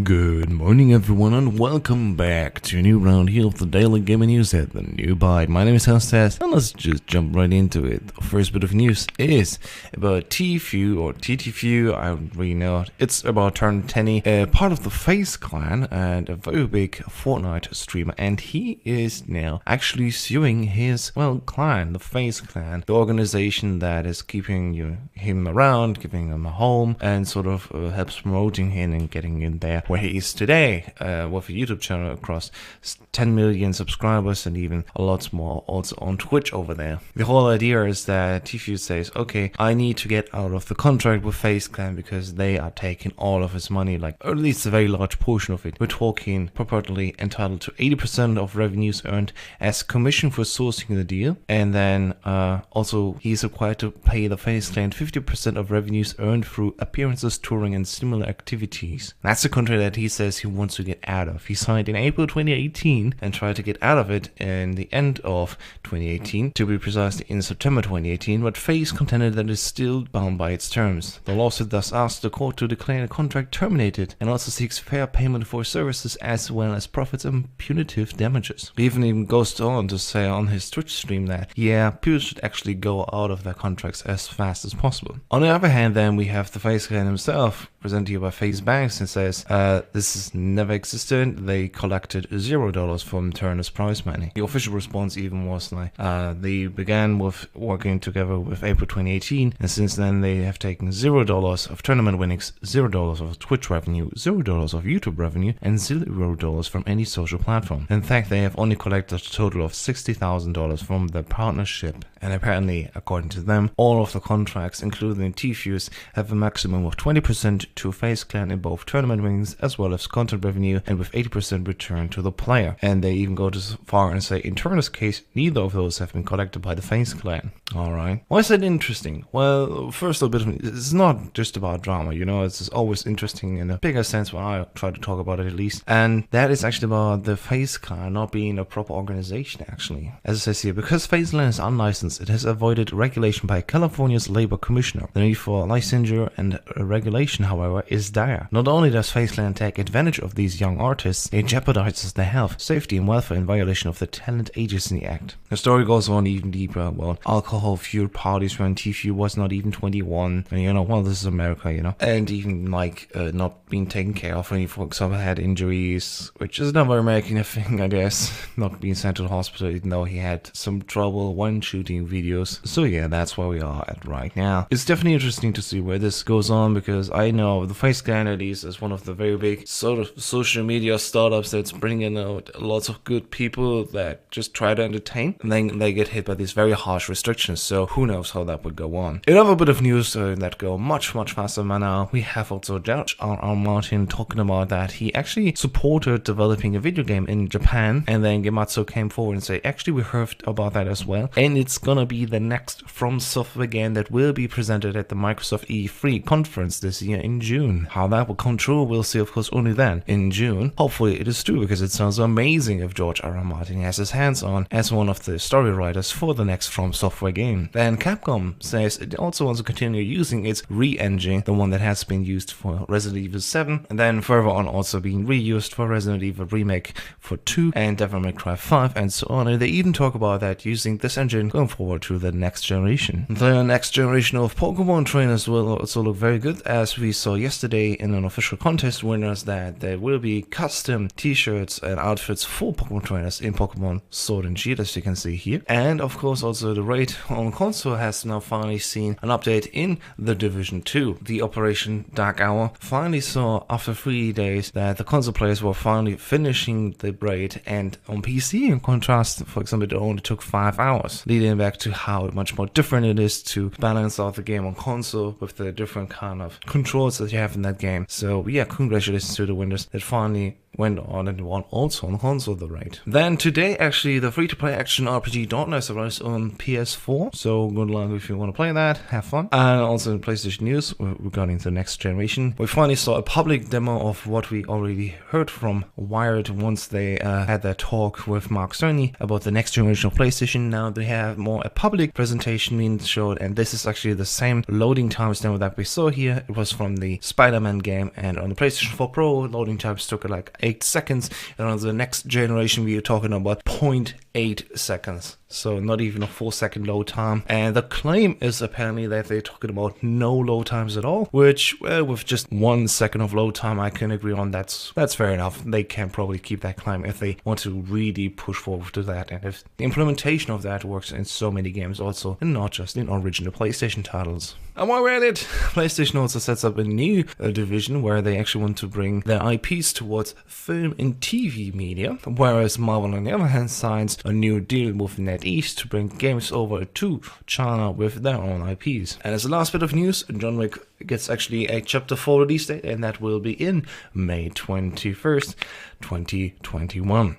Good morning everyone and welcome back to a new round here of the Daily Gaming News at the New Byte. My name is Hostess and let's just jump right into it. The first bit of news is about Tfue or Tfue, I don't really know. It's about Turn 10, part of the Faze Clan and a very big Fortnite streamer, and he is now actually suing his, clan, the Faze Clan, the organization that is keeping him around, giving him a home and sort of helps promoting him and getting in there where he is today, with a YouTube channel across 10 million subscribers and even a lot more also on Twitch over there. The whole idea is that Tfue says, okay, I need to get out of the contract with Faze Clan because they are taking all of his money, or at least a very large portion of it. We're talking purportedly entitled to 80% of revenues earned as commission for sourcing the deal, and then also he's required to pay the Faze Clan 50% of revenues earned through appearances, touring and similar activities. That's the contract that he says he wants to get out of. He signed in April 2018 and tried to get out of it in the end of 2018, to be precise in September 2018, but Faze contended that it is still bound by its terms. The lawsuit thus asked the court to declare the contract terminated and also seeks fair payment for services as well as profits and punitive damages. He even goes on to say on his Twitch stream that, yeah, people should actually go out of their contracts as fast as possible. On the other hand, then we have the Faze Clan himself, presented here by Faze Banks, and says, this has never existed. They collected $0 from Turner's prize money. The official response even was like, they began with working together with April 2018, and since then they have taken $0 of tournament winnings, $0 of Twitch revenue, $0 of YouTube revenue, and $0 from any social platform. In fact, they have only collected a total of $60,000 from the partnership. And apparently, according to them, all of the contracts, including Tfue's, have a maximum of 20% to Faze Clan in both tournament winnings as well as content revenue, and with 80% returned to the player. And they even go as far and say, in Turner's case, neither of those have been collected by the Faze Clan. Alright. Why is that interesting? Well, first a bit of it's not just about drama, it's always interesting in a bigger sense when I try to talk about it at least. And that is actually about the Faze Clan not being a proper organization, actually. As it says here, because Faze Clan is unlicensed, it has avoided regulation by California's labor commissioner. The need for licensure and regulation, however, is dire. Not only does Faze Clan take advantage of these young artists, it jeopardizes their health, safety and welfare in violation of the Talent Agency Act. The story goes on even deeper about alcohol-fueled parties when Tfue was not even 21, and this is America, and even not being taken care of when he, for example, had injuries, which is another American thing, I guess, not being sent to the hospital even though he had some trouble when shooting videos. So yeah, that's where we are at right now. It's definitely interesting to see where this goes on, because I know the Faze Clan at least is one of the very big sort of social media startups that's bringing out lots of good people that just try to entertain, and then they get hit by these very harsh restrictions, so who knows how that would go on. Another bit of news that go much faster now, we have also George R.R. Martin talking about that he actually supported developing a video game in Japan, and then Gematsu came forward and said, actually we heard about that as well, and it's gonna be the next From Software game that will be presented at the Microsoft E3 conference this year in June. How that will come true, we'll see of course only then in June. Hopefully it is true, because it sounds amazing if George R.R. Martin has his hands on as one of the story writers for the next From Software game. Then Capcom says it also wants to continue using its re-engine, the one that has been used for Resident Evil 7, and then further on also being reused for Resident Evil Remake for 2 and Devil May Cry 5 and so on, and they even talk about that using this engine going forward to the next generation. The next generation of Pokemon trainers will also look very good, as we saw yesterday in an official contest winners that there will be custom t-shirts and outfits for Pokemon trainers in Pokemon Sword and Shield, as you can see here. And of course also the raid on console has now finally seen an update in The Division 2. The Operation Dark Hour finally saw after 3 days that the console players were finally finishing the raid, and on PC in contrast, for example, it only took 5 hours, leading back to how much more different it is to balance out the game on console with the different kind of controls that you have in that game. So yeah, congratulations to the winners that finally went on and won also on console the rate. Then today, actually, the free-to-play action RPG Dauntless arrives on PS4, so good luck if you want to play that, have fun. And also in PlayStation news regarding the next generation, we finally saw a public demo of what we already heard from Wired once they had their talk with Mark Sony about the next generation of PlayStation. Now they have more a public presentation being showed, and this is actually the same loading times demo that we saw here. It was from the Spider-Man game, and on the PlayStation 4 Pro, loading times took like 8 seconds, and on the next generation we are talking about 0.8 seconds. So not even a 4-second load time. And the claim is apparently that they're talking about no load times at all, which, well, with just 1 second of load time, I can agree on. That's fair enough. They can probably keep that claim if they want to really push forward to that, and if the implementation of that works in so many games also, and not just in original PlayStation titles. And while we're at it, PlayStation also sets up a new division where they actually want to bring their IPs towards film and TV media, whereas Marvel on the other hand signs a new deal with NetEase to bring games over to China with their own IPs. And as the last bit of news, John Wick gets actually a Chapter 4 release date, and that will be in May 21st, 2021.